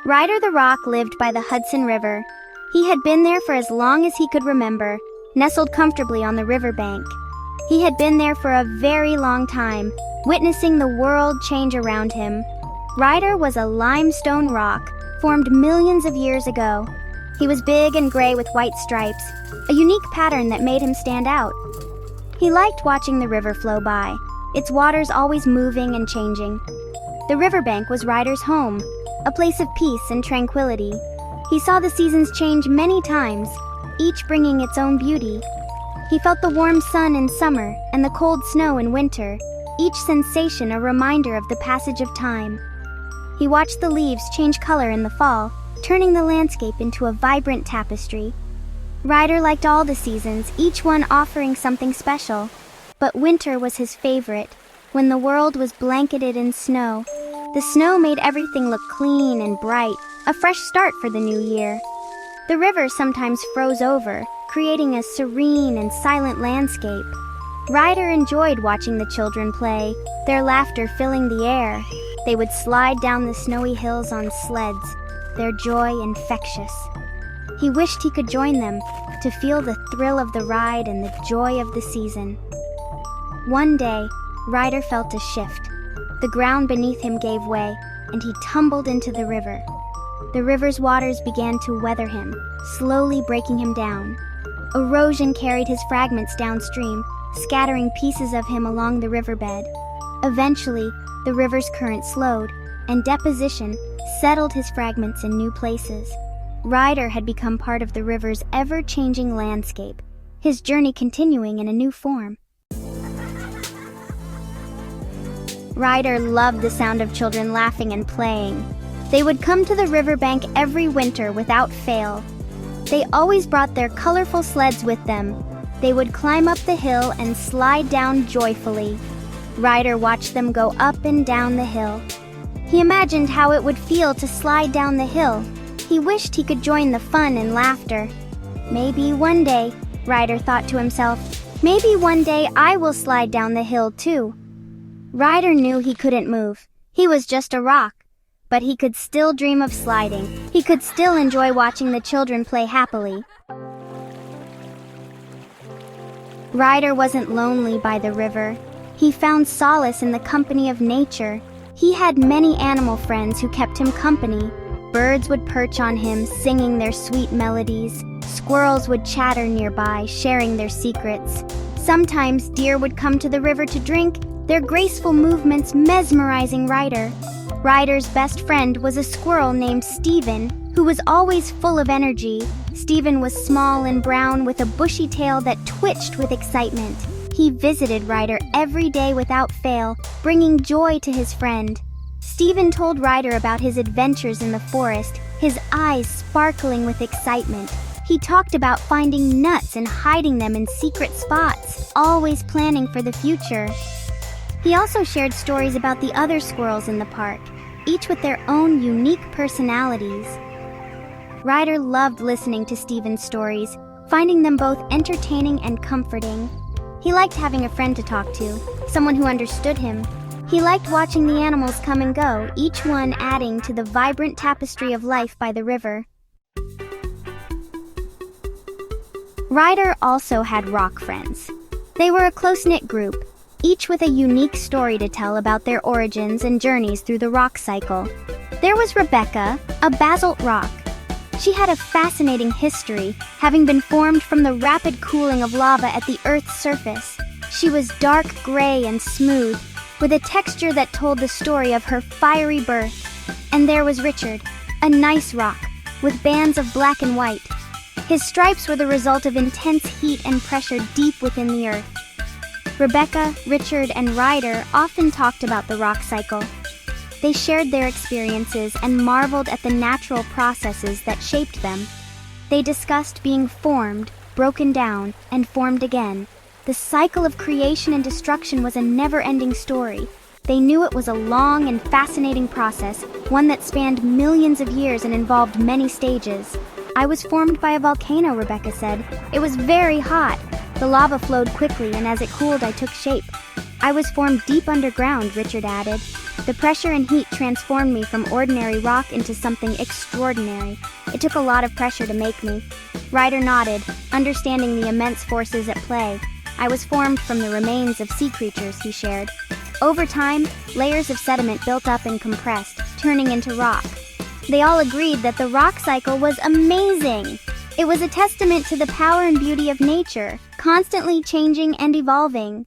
Ryder the Rock lived by the Hudson River. He had been there for as long as he could remember, nestled comfortably on the riverbank. He had been there for a very long time, witnessing the world change around him. Ryder was a limestone rock, formed millions of years ago. He was big and gray with white stripes, a unique pattern that made him stand out. He liked watching the river flow by, its waters always moving and changing. The riverbank was Ryder's home, a place of peace and tranquility. He saw the seasons change many times, each bringing its own beauty. He felt the warm sun in summer and the cold snow in winter, each sensation a reminder of the passage of time. He watched the leaves change color in the fall, turning the landscape into a vibrant tapestry. Ryder liked all the seasons, each one offering something special. But winter was his favorite, when the world was blanketed in snow. The snow made everything look clean and bright, a fresh start for the new year. The river sometimes froze over, creating a serene and silent landscape. Ryder enjoyed watching the children play, their laughter filling the air. They would slide down the snowy hills on sleds, their joy infectious. He wished he could join them, to feel the thrill of the ride and the joy of the season. One day, Ryder felt a shift. The ground beneath him gave way, and he tumbled into the river. The river's waters began to weather him, slowly breaking him down. Erosion carried his fragments downstream, scattering pieces of him along the riverbed. Eventually, the river's current slowed, and deposition settled his fragments in new places. Ryder had become part of the river's ever-changing landscape, his journey continuing in a new form. Ryder loved the sound of children laughing and playing. They would come to the riverbank every winter without fail. They always brought their colorful sleds with them. They would climb up the hill and slide down joyfully. Ryder watched them go up and down the hill. He imagined how it would feel to slide down the hill. He wished he could join the fun and laughter. Maybe one day, Ryder thought to himself, maybe one day I will slide down the hill too. Ryder knew he couldn't move. He was just a rock. But he could still dream of sliding. He could still enjoy watching the children play happily. Ryder wasn't lonely by the river. He found solace in the company of nature. He had many animal friends who kept him company. Birds would perch on him, singing their sweet melodies. Squirrels would chatter nearby, sharing their secrets. Sometimes deer would come to the river to drink, their graceful movements mesmerizing Ryder. Ryder's best friend was a squirrel named Steven, who was always full of energy. Steven was small and brown with a bushy tail that twitched with excitement. He visited Ryder every day without fail, bringing joy to his friend. Steven told Ryder about his adventures in the forest, his eyes sparkling with excitement. He talked about finding nuts and hiding them in secret spots, always planning for the future. He also shared stories about the other squirrels in the park, each with their own unique personalities. Ryder loved listening to Steven's stories, finding them both entertaining and comforting. He liked having a friend to talk to, someone who understood him. He liked watching the animals come and go, each one adding to the vibrant tapestry of life by the river. Ryder also had rock friends. They were a close-knit group, each with a unique story to tell about their origins and journeys through the rock cycle. There was Rebecca, a basalt rock. She had a fascinating history, having been formed from the rapid cooling of lava at the Earth's surface. She was dark gray and smooth, with a texture that told the story of her fiery birth. And there was Richard, a gneiss rock, with bands of black and white. His stripes were the result of intense heat and pressure deep within the Earth. Rebecca, Richard, and Ryder often talked about the rock cycle. They shared their experiences and marveled at the natural processes that shaped them. They discussed being formed, broken down, and formed again. The cycle of creation and destruction was a never-ending story. They knew it was a long and fascinating process, one that spanned millions of years and involved many stages. I was formed by a volcano, Rebecca said. It was very hot. The lava flowed quickly, and as it cooled, I took shape. I was formed deep underground, Richard added. The pressure and heat transformed me from ordinary rock into something extraordinary. It took a lot of pressure to make me. Ryder nodded, understanding the immense forces at play. I was formed from the remains of sea creatures, he shared. Over time, layers of sediment built up and compressed, turning into rock. They all agreed that the rock cycle was amazing. It was a testament to the power and beauty of nature, constantly changing and evolving.